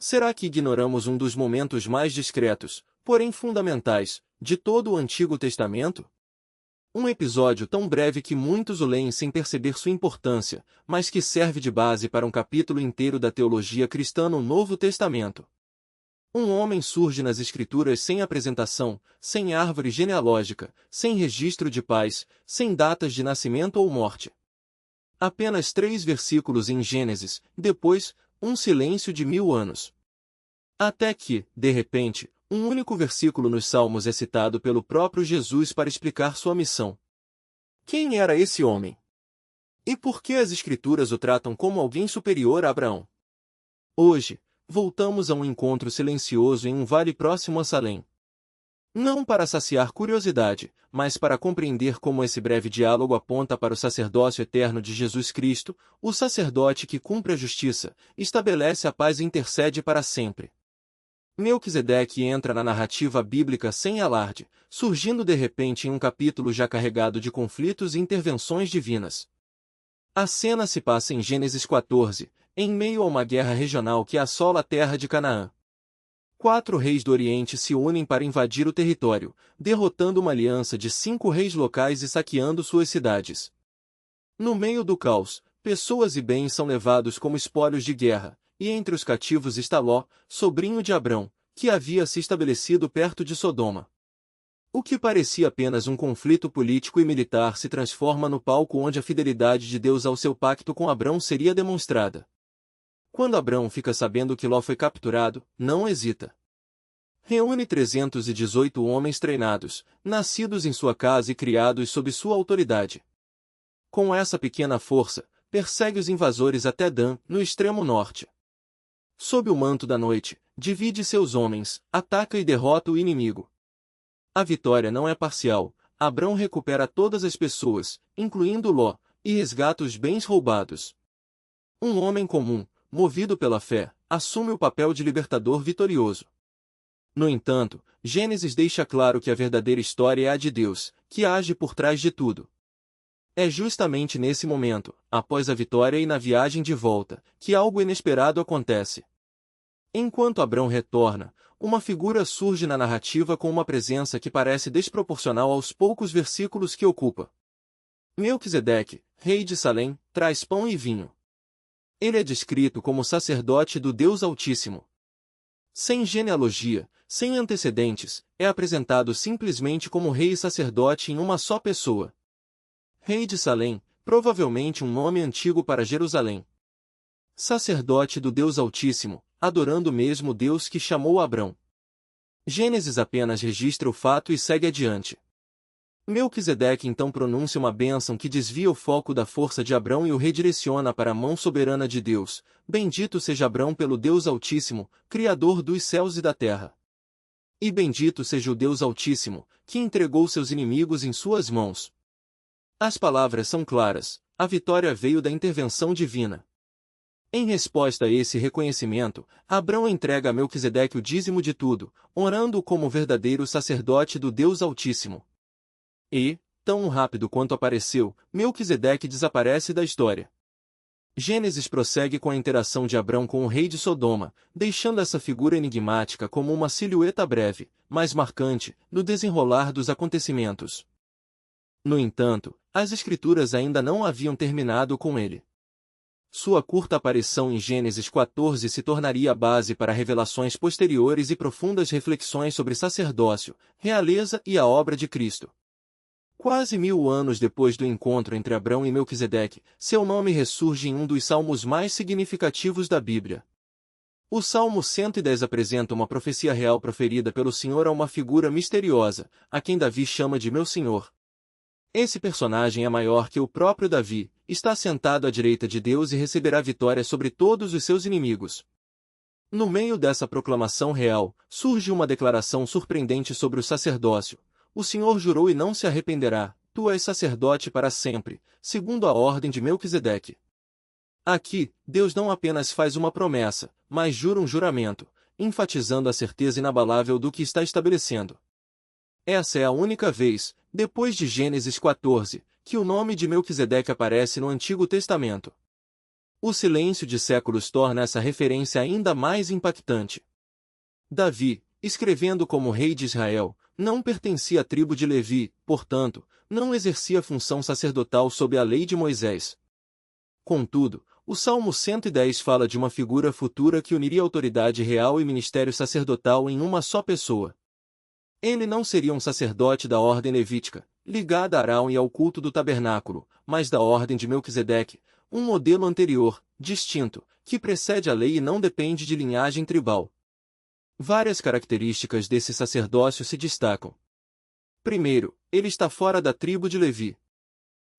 Será que ignoramos um dos momentos mais discretos, porém fundamentais, de todo o Antigo Testamento? Um episódio tão breve que muitos o leem sem perceber sua importância, mas que serve de base para um capítulo inteiro da teologia cristã no Novo Testamento. Um homem surge nas Escrituras sem apresentação, sem árvore genealógica, sem registro de pais, sem datas de nascimento ou morte. Apenas 3 versículos em Gênesis, depois, um silêncio de 1000 anos. Até que, de repente, um único versículo nos Salmos é citado pelo próprio Jesus para explicar sua missão. Quem era esse homem? E por que as Escrituras o tratam como alguém superior a Abraão? Hoje, voltamos a um encontro silencioso em um vale próximo a Salém. Não para saciar curiosidade, mas para compreender como esse breve diálogo aponta para o sacerdócio eterno de Jesus Cristo, o sacerdote que cumpre a justiça, estabelece a paz e intercede para sempre. Melquisedeque entra na narrativa bíblica sem alarde, surgindo de repente em um capítulo já carregado de conflitos e intervenções divinas. A cena se passa em Gênesis 14, em meio a uma guerra regional que assola a terra de Canaã. 4 reis do Oriente se unem para invadir o território, derrotando uma aliança de 5 reis locais e saqueando suas cidades. No meio do caos, pessoas e bens são levados como espólios de guerra, e entre os cativos está Ló, sobrinho de Abrão, que havia se estabelecido perto de Sodoma. O que parecia apenas um conflito político e militar se transforma no palco onde a fidelidade de Deus ao seu pacto com Abrão seria demonstrada. Quando Abrão fica sabendo que Ló foi capturado, não hesita. Reúne 318 homens treinados, nascidos em sua casa e criados sob sua autoridade. Com essa pequena força, persegue os invasores até Dan, no extremo norte. Sob o manto da noite, divide seus homens, ataca e derrota o inimigo. A vitória não é parcial. Abrão recupera todas as pessoas, incluindo Ló, e resgata os bens roubados. Um homem comum, movido pela fé, assume o papel de libertador vitorioso. No entanto, Gênesis deixa claro que a verdadeira história é a de Deus, que age por trás de tudo. É justamente nesse momento, após a vitória e na viagem de volta, que algo inesperado acontece. Enquanto Abrão retorna, uma figura surge na narrativa com uma presença que parece desproporcional aos poucos versículos que ocupa. Melquisedeque, rei de Salém, traz pão e vinho. Ele é descrito como sacerdote do Deus Altíssimo. Sem genealogia, sem antecedentes, é apresentado simplesmente como rei e sacerdote em uma só pessoa. Rei de Salém, provavelmente um nome antigo para Jerusalém. Sacerdote do Deus Altíssimo, adorando o mesmo Deus que chamou Abrão. Gênesis apenas registra o fato e segue adiante. Melquisedeque então pronuncia uma bênção que desvia o foco da força de Abrão e o redireciona para a mão soberana de Deus. Bendito seja Abrão pelo Deus Altíssimo, Criador dos céus e da terra. E bendito seja o Deus Altíssimo, que entregou seus inimigos em suas mãos. As palavras são claras, a vitória veio da intervenção divina. Em resposta a esse reconhecimento, Abrão entrega a Melquisedeque o dízimo de tudo, honrando-o como verdadeiro sacerdote do Deus Altíssimo. E, tão rápido quanto apareceu, Melquisedeque desaparece da história. Gênesis prossegue com a interação de Abrão com o rei de Sodoma, deixando essa figura enigmática como uma silhueta breve, mas marcante, no desenrolar dos acontecimentos. No entanto, as Escrituras ainda não haviam terminado com ele. Sua curta aparição em Gênesis 14 se tornaria a base para revelações posteriores e profundas reflexões sobre sacerdócio, realeza e a obra de Cristo. Quase 1000 anos depois do encontro entre Abrão e Melquisedeque, seu nome ressurge em um dos salmos mais significativos da Bíblia. O Salmo 110 apresenta uma profecia real proferida pelo Senhor a uma figura misteriosa, a quem Davi chama de Meu Senhor. Esse personagem é maior que o próprio Davi, está sentado à direita de Deus e receberá vitória sobre todos os seus inimigos. No meio dessa proclamação real, surge uma declaração surpreendente sobre o sacerdócio. O Senhor jurou e não se arrependerá, tu és sacerdote para sempre, segundo a ordem de Melquisedeque. Aqui, Deus não apenas faz uma promessa, mas jura um juramento, enfatizando a certeza inabalável do que está estabelecendo. Essa é a única vez, depois de Gênesis 14, que o nome de Melquisedeque aparece no Antigo Testamento. O silêncio de séculos torna essa referência ainda mais impactante. Davi, escrevendo como rei de Israel, não pertencia à tribo de Levi, portanto, não exercia função sacerdotal sob a lei de Moisés. Contudo, o Salmo 110 fala de uma figura futura que uniria autoridade real e ministério sacerdotal em uma só pessoa. Ele não seria um sacerdote da ordem levítica, ligada a Arão e ao culto do tabernáculo, mas da ordem de Melquisedeque, um modelo anterior, distinto, que precede a lei e não depende de linhagem tribal. Várias características desse sacerdócio se destacam. Primeiro, ele está fora da tribo de Levi.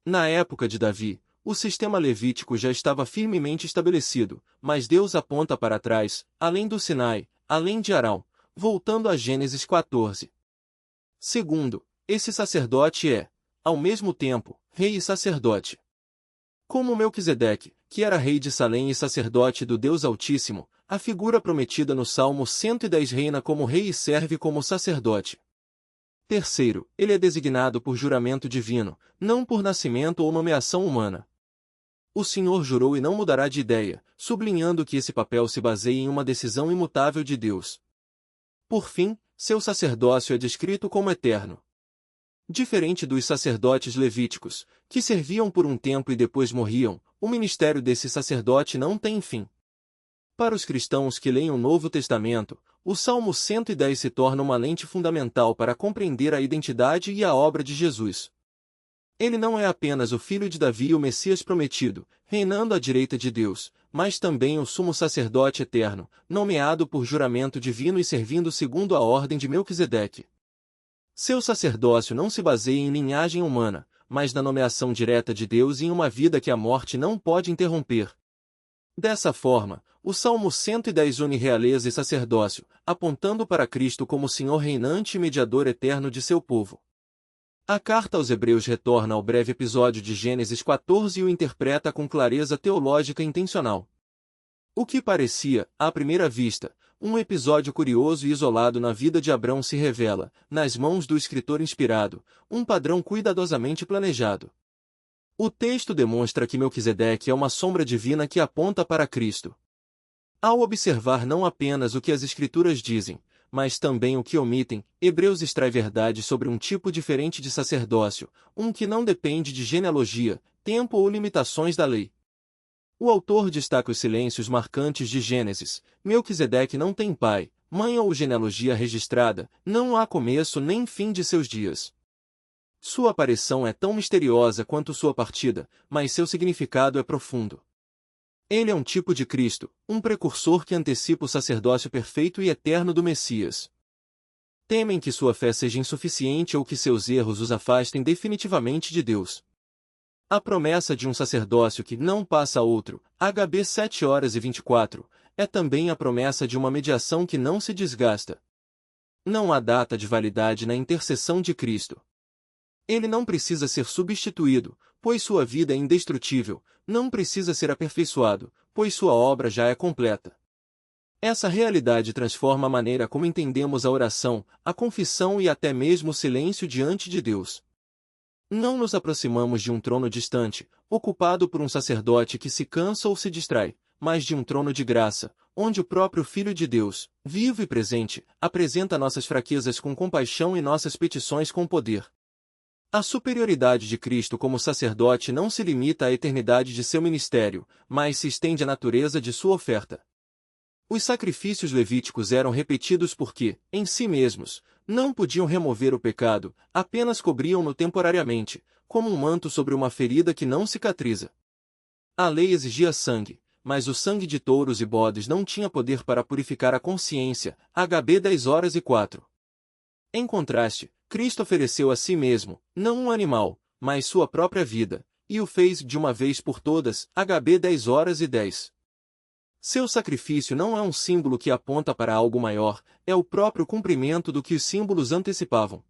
Na época de Davi, o sistema levítico já estava firmemente estabelecido, mas Deus aponta para trás, além do Sinai, além de Arão, voltando a Gênesis 14. Segundo, esse sacerdote é, ao mesmo tempo, rei e sacerdote. Como Melquisedeque, que era rei de Salém e sacerdote do Deus Altíssimo, a figura prometida no Salmo 110 reina como rei e serve como sacerdote. Terceiro, ele é designado por juramento divino, não por nascimento ou nomeação humana. O Senhor jurou e não mudará de ideia, sublinhando que esse papel se baseia em uma decisão imutável de Deus. Por fim, seu sacerdócio é descrito como eterno. Diferente dos sacerdotes levíticos, que serviam por um tempo e depois morriam, o ministério desse sacerdote não tem fim. Para os cristãos que leem o Novo Testamento, o Salmo 110 se torna uma lente fundamental para compreender a identidade e a obra de Jesus. Ele não é apenas o filho de Davi e o Messias prometido, reinando à direita de Deus, mas também o sumo sacerdote eterno, nomeado por juramento divino e servindo segundo a ordem de Melquisedeque. Seu sacerdócio não se baseia em linhagem humana, mas na nomeação direta de Deus e em uma vida que a morte não pode interromper. Dessa forma, o Salmo 110 une realeza e sacerdócio, apontando para Cristo como Senhor reinante e mediador eterno de seu povo. A carta aos Hebreus retorna ao breve episódio de Gênesis 14 e o interpreta com clareza teológica intencional. O que parecia, à primeira vista, um episódio curioso e isolado na vida de Abrão se revela, nas mãos do escritor inspirado, um padrão cuidadosamente planejado. O texto demonstra que Melquisedeque é uma sombra divina que aponta para Cristo. Ao observar não apenas o que as Escrituras dizem, mas também o que omitem, Hebreus extrai verdade sobre um tipo diferente de sacerdócio, um que não depende de genealogia, tempo ou limitações da lei. O autor destaca os silêncios marcantes de Gênesis. Melquisedeque não tem pai, mãe ou genealogia registrada, não há começo nem fim de seus dias. Sua aparição é tão misteriosa quanto sua partida, mas seu significado é profundo. Ele é um tipo de Cristo, um precursor que antecipa o sacerdócio perfeito e eterno do Messias. Temem que sua fé seja insuficiente ou que seus erros os afastem definitivamente de Deus. A promessa de um sacerdócio que não passa a outro, HB 7:24, é também a promessa de uma mediação que não se desgasta. Não há data de validade na intercessão de Cristo. Ele não precisa ser substituído, pois sua vida é indestrutível, não precisa ser aperfeiçoado, pois sua obra já é completa. Essa realidade transforma a maneira como entendemos a oração, a confissão e até mesmo o silêncio diante de Deus. Não nos aproximamos de um trono distante, ocupado por um sacerdote que se cansa ou se distrai, mas de um trono de graça, onde o próprio Filho de Deus, vivo e presente, apresenta nossas fraquezas com compaixão e nossas petições com poder. A superioridade de Cristo como sacerdote não se limita à eternidade de seu ministério, mas se estende à natureza de sua oferta. Os sacrifícios levíticos eram repetidos porque, em si mesmos, não podiam remover o pecado, apenas cobriam-no temporariamente, como um manto sobre uma ferida que não cicatriza. A lei exigia sangue, mas o sangue de touros e bodes não tinha poder para purificar a consciência, HB 10:04. Em contraste, Cristo ofereceu a si mesmo, não um animal, mas sua própria vida, e o fez de uma vez por todas, HB 10:10. Seu sacrifício não é um símbolo que aponta para algo maior, é o próprio cumprimento do que os símbolos antecipavam.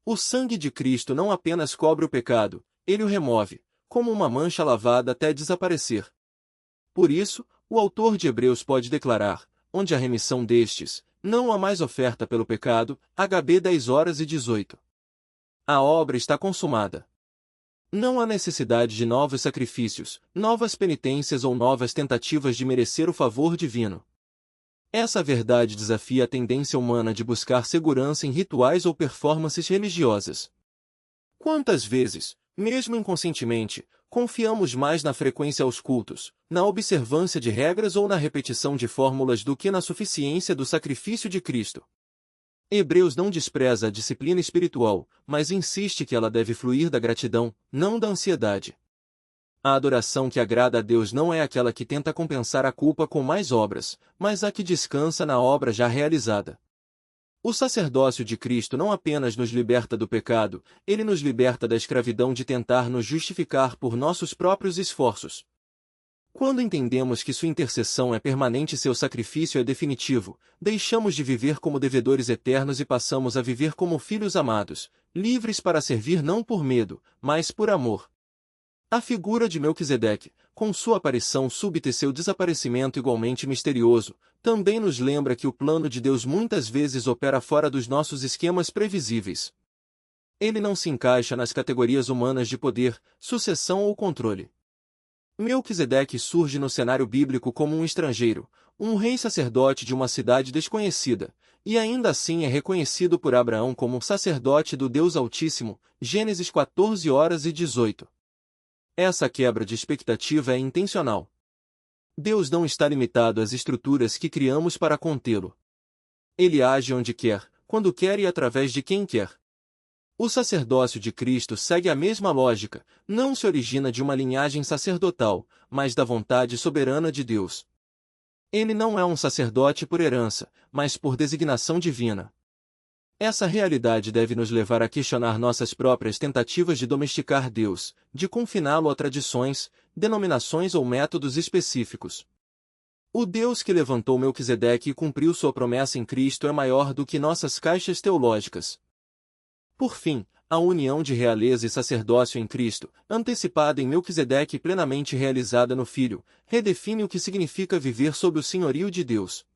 O sangue de Cristo não apenas cobre o pecado, ele o remove, como uma mancha lavada até desaparecer. Por isso, o autor de Hebreus pode declarar, onde a remissão destes, não há mais oferta pelo pecado, HB 10:18. A obra está consumada. Não há necessidade de novos sacrifícios, novas penitências ou novas tentativas de merecer o favor divino. Essa verdade desafia a tendência humana de buscar segurança em rituais ou performances religiosas. Quantas vezes, mesmo inconscientemente, confiamos mais na frequência aos cultos, na observância de regras ou na repetição de fórmulas do que na suficiência do sacrifício de Cristo? Hebreus não despreza a disciplina espiritual, mas insiste que ela deve fluir da gratidão, não da ansiedade. A adoração que agrada a Deus não é aquela que tenta compensar a culpa com mais obras, mas a que descansa na obra já realizada. O sacerdócio de Cristo não apenas nos liberta do pecado, ele nos liberta da escravidão de tentar nos justificar por nossos próprios esforços. Quando entendemos que sua intercessão é permanente e seu sacrifício é definitivo, deixamos de viver como devedores eternos e passamos a viver como filhos amados, livres para servir não por medo, mas por amor. A figura de Melquisedeque, com sua aparição súbita e seu desaparecimento igualmente misterioso, também nos lembra que o plano de Deus muitas vezes opera fora dos nossos esquemas previsíveis. Ele não se encaixa nas categorias humanas de poder, sucessão ou controle. Melquisedeque surge no cenário bíblico como um estrangeiro, um rei sacerdote de uma cidade desconhecida, e ainda assim é reconhecido por Abraão como um sacerdote do Deus Altíssimo, Gênesis 14:18. Essa quebra de expectativa é intencional. Deus não está limitado às estruturas que criamos para contê-lo. Ele age onde quer, quando quer e através de quem quer. O sacerdócio de Cristo segue a mesma lógica, não se origina de uma linhagem sacerdotal, mas da vontade soberana de Deus. Ele não é um sacerdote por herança, mas por designação divina. Essa realidade deve nos levar a questionar nossas próprias tentativas de domesticar Deus, de confiná-lo a tradições, denominações ou métodos específicos. O Deus que levantou Melquisedeque e cumpriu sua promessa em Cristo é maior do que nossas caixas teológicas. Por fim, a união de realeza e sacerdócio em Cristo, antecipada em Melquisedeque e plenamente realizada no Filho, redefine o que significa viver sob o senhorio de Deus.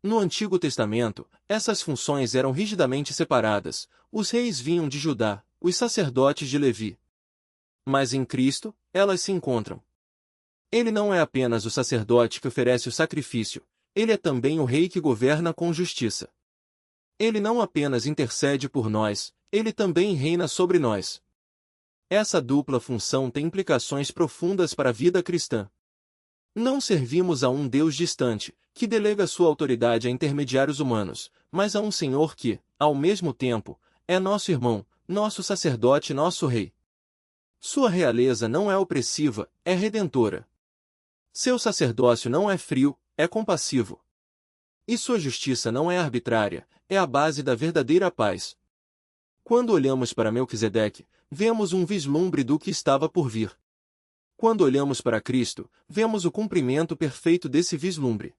No Antigo Testamento, essas funções eram rigidamente separadas, os reis vinham de Judá, os sacerdotes de Levi. Mas em Cristo, elas se encontram. Ele não é apenas o sacerdote que oferece o sacrifício, ele é também o rei que governa com justiça. Ele não apenas intercede por nós, ele também reina sobre nós. Essa dupla função tem implicações profundas para a vida cristã. Não servimos a um Deus distante, que delega sua autoridade a intermediários humanos, mas a um Senhor que, ao mesmo tempo, é nosso irmão, nosso sacerdote e nosso rei. Sua realeza não é opressiva, é redentora. Seu sacerdócio não é frio, é compassivo. E sua justiça não é arbitrária, é a base da verdadeira paz. Quando olhamos para Melquisedeque, vemos um vislumbre do que estava por vir. Quando olhamos para Cristo, vemos o cumprimento perfeito desse vislumbre.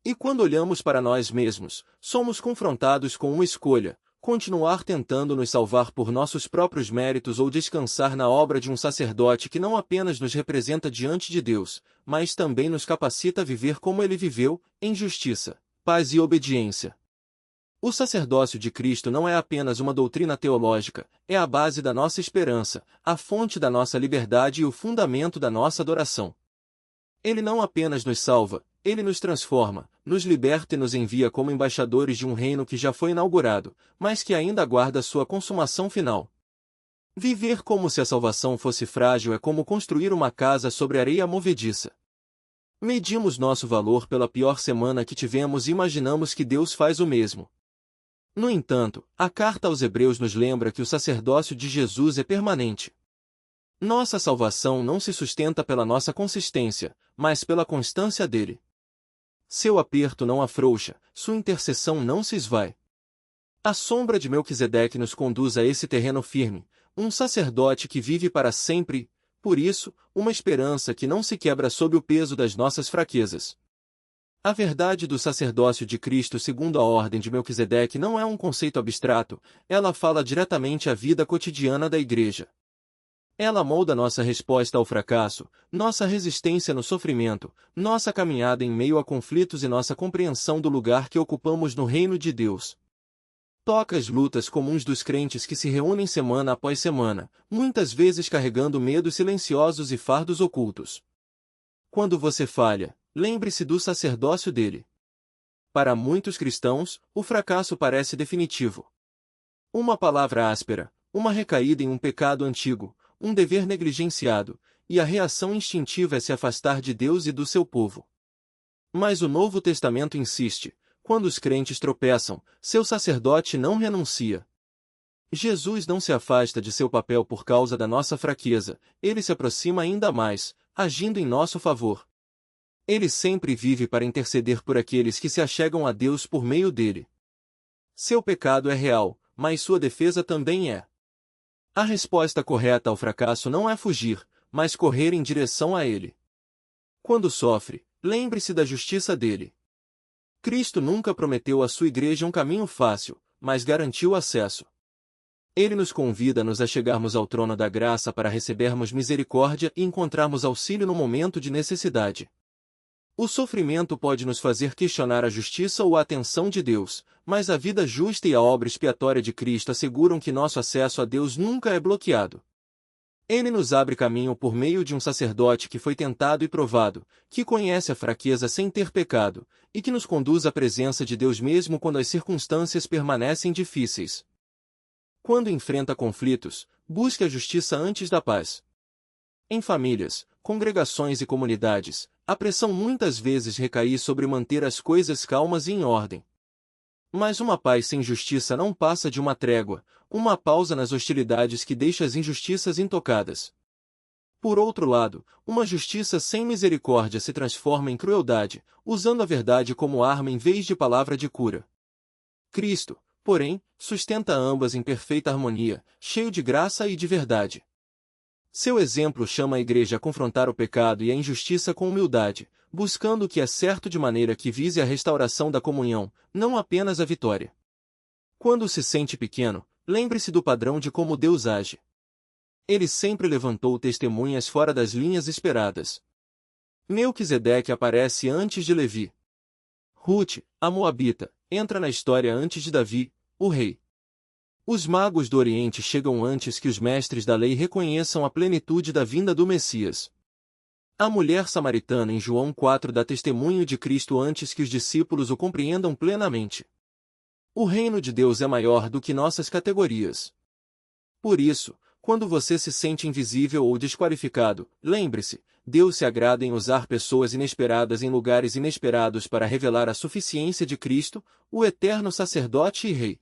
E quando olhamos para nós mesmos, somos confrontados com uma escolha: continuar tentando nos salvar por nossos próprios méritos ou descansar na obra de um sacerdote que não apenas nos representa diante de Deus, mas também nos capacita a viver como ele viveu, em justiça, paz e obediência. O sacerdócio de Cristo não é apenas uma doutrina teológica, é a base da nossa esperança, a fonte da nossa liberdade e o fundamento da nossa adoração. Ele não apenas nos salva, ele nos transforma, nos liberta e nos envia como embaixadores de um reino que já foi inaugurado, mas que ainda aguarda sua consumação final. Viver como se a salvação fosse frágil é como construir uma casa sobre areia movediça. Medimos nosso valor pela pior semana que tivemos e imaginamos que Deus faz o mesmo. No entanto, a carta aos Hebreus nos lembra que o sacerdócio de Jesus é permanente. Nossa salvação não se sustenta pela nossa consistência, mas pela constância dele. Seu aperto não afrouxa, sua intercessão não se esvai. A sombra de Melquisedeque nos conduz a esse terreno firme, um sacerdote que vive para sempre, por isso, uma esperança que não se quebra sob o peso das nossas fraquezas. A verdade do sacerdócio de Cristo segundo a ordem de Melquisedeque não é um conceito abstrato, ela fala diretamente à vida cotidiana da Igreja. Ela molda nossa resposta ao fracasso, nossa resistência no sofrimento, nossa caminhada em meio a conflitos e nossa compreensão do lugar que ocupamos no reino de Deus. Toca as lutas comuns dos crentes que se reúnem semana após semana, muitas vezes carregando medos silenciosos e fardos ocultos. Quando você falha, lembre-se do sacerdócio dele. Para muitos cristãos, o fracasso parece definitivo. Uma palavra áspera, uma recaída em um pecado antigo, um dever negligenciado, e a reação instintiva é se afastar de Deus e do seu povo. Mas o Novo Testamento insiste: quando os crentes tropeçam, seu sacerdote não renuncia. Jesus não se afasta de seu papel por causa da nossa fraqueza, ele se aproxima ainda mais, agindo em nosso favor. Ele sempre vive para interceder por aqueles que se achegam a Deus por meio dele. Seu pecado é real, mas sua defesa também é. A resposta correta ao fracasso não é fugir, mas correr em direção a ele. Quando sofre, lembre-se da justiça dele. Cristo nunca prometeu à sua igreja um caminho fácil, mas garantiu acesso. Ele nos convida a nos achegarmos ao trono da graça para recebermos misericórdia e encontrarmos auxílio no momento de necessidade. O sofrimento pode nos fazer questionar a justiça ou a atenção de Deus, mas a vida justa e a obra expiatória de Cristo asseguram que nosso acesso a Deus nunca é bloqueado. Ele nos abre caminho por meio de um sacerdote que foi tentado e provado, que conhece a fraqueza sem ter pecado, e que nos conduz à presença de Deus mesmo quando as circunstâncias permanecem difíceis. Quando enfrenta conflitos, busque a justiça antes da paz. Em famílias, congregações e comunidades, a pressão muitas vezes recai sobre manter as coisas calmas e em ordem. Mas uma paz sem justiça não passa de uma trégua, uma pausa nas hostilidades que deixa as injustiças intocadas. Por outro lado, uma justiça sem misericórdia se transforma em crueldade, usando a verdade como arma em vez de palavra de cura. Cristo, porém, sustenta ambas em perfeita harmonia, cheio de graça e de verdade. Seu exemplo chama a igreja a confrontar o pecado e a injustiça com humildade, buscando o que é certo de maneira que vise a restauração da comunhão, não apenas a vitória. Quando se sente pequeno, lembre-se do padrão de como Deus age. Ele sempre levantou testemunhas fora das linhas esperadas. Melquisedeque aparece antes de Levi. Ruth, a Moabita, entra na história antes de Davi, o rei. Os magos do Oriente chegam antes que os mestres da lei reconheçam a plenitude da vinda do Messias. A mulher samaritana em João 4 dá testemunho de Cristo antes que os discípulos o compreendam plenamente. O reino de Deus é maior do que nossas categorias. Por isso, quando você se sente invisível ou desqualificado, lembre-se, Deus se agrada em usar pessoas inesperadas em lugares inesperados para revelar a suficiência de Cristo, o eterno sacerdote e rei.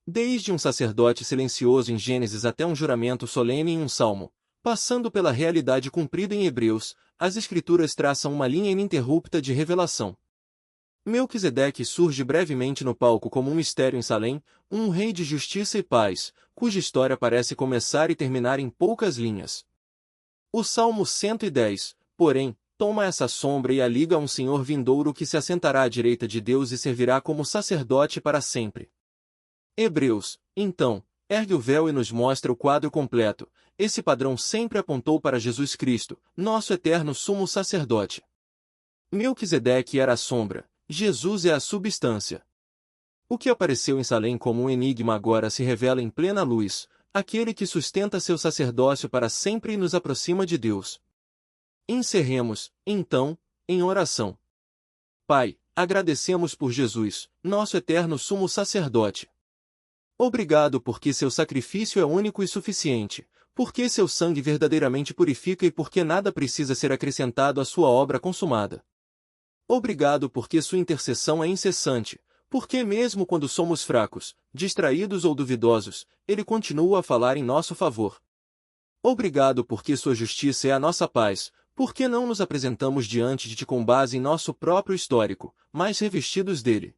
Desde um sacerdote silencioso em Gênesis até um juramento solene em um salmo, passando pela realidade cumprida em Hebreus, as Escrituras traçam uma linha ininterrupta de revelação. Melquisedeque surge brevemente no palco como um mistério em Salém, um rei de justiça e paz, cuja história parece começar e terminar em poucas linhas. O Salmo 110, porém, toma essa sombra e a liga a um Senhor vindouro que se assentará à direita de Deus e servirá como sacerdote para sempre. Hebreus, então, ergue o véu e nos mostra o quadro completo. Esse padrão sempre apontou para Jesus Cristo, nosso eterno sumo sacerdote. Melquisedeque era a sombra, Jesus é a substância. O que apareceu em Salém como um enigma agora se revela em plena luz, aquele que sustenta seu sacerdócio para sempre e nos aproxima de Deus. Encerremos, então, em oração. Pai, agradecemos por Jesus, nosso eterno sumo sacerdote. Obrigado porque seu sacrifício é único e suficiente, porque seu sangue verdadeiramente purifica e porque nada precisa ser acrescentado à sua obra consumada. Obrigado porque sua intercessão é incessante, porque mesmo quando somos fracos, distraídos ou duvidosos, ele continua a falar em nosso favor. Obrigado porque sua justiça é a nossa paz, porque não nos apresentamos diante de ti com base em nosso próprio histórico, mas revestidos dele.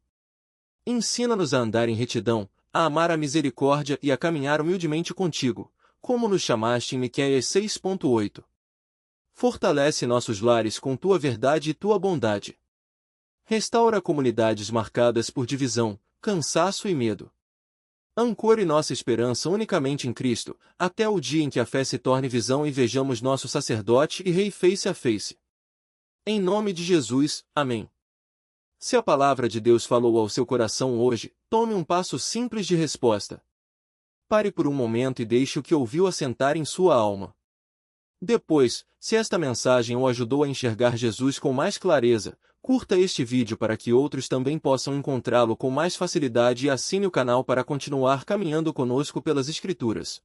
Ensina-nos a andar em retidão, a amar a misericórdia e a caminhar humildemente contigo, como nos chamaste em Miqueias 6.8. Fortalece nossos lares com tua verdade e tua bondade. Restaura comunidades marcadas por divisão, cansaço e medo. Ancore nossa esperança unicamente em Cristo, até o dia em que a fé se torne visão e vejamos nosso sacerdote e rei face a face. Em nome de Jesus, amém. Se a palavra de Deus falou ao seu coração hoje, Tome um passo simples de resposta. Pare por um momento e deixe o que ouviu assentar em sua alma. Depois, se esta mensagem o ajudou a enxergar Jesus com mais clareza, curta este vídeo para que outros também possam encontrá-lo com mais facilidade e assine o canal para continuar caminhando conosco pelas Escrituras.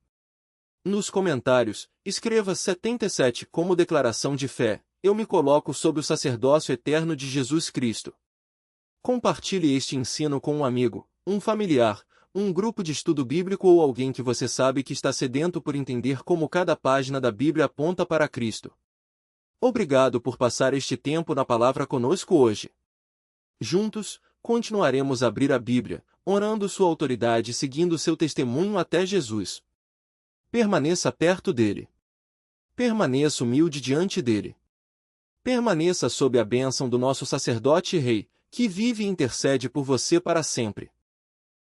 Nos comentários, escreva 77 como declaração de fé: eu me coloco sob o sacerdócio eterno de Jesus Cristo. Compartilhe este ensino com um amigo, um familiar, um grupo de estudo bíblico ou alguém que você sabe que está sedento por entender como cada página da Bíblia aponta para Cristo. Obrigado por passar este tempo na palavra conosco hoje. Juntos, continuaremos a abrir a Bíblia, honrando sua autoridade e seguindo seu testemunho até Jesus. Permaneça perto dele. Permaneça humilde diante dele. Permaneça sob a bênção do nosso sacerdote e rei, que vive e intercede por você para sempre.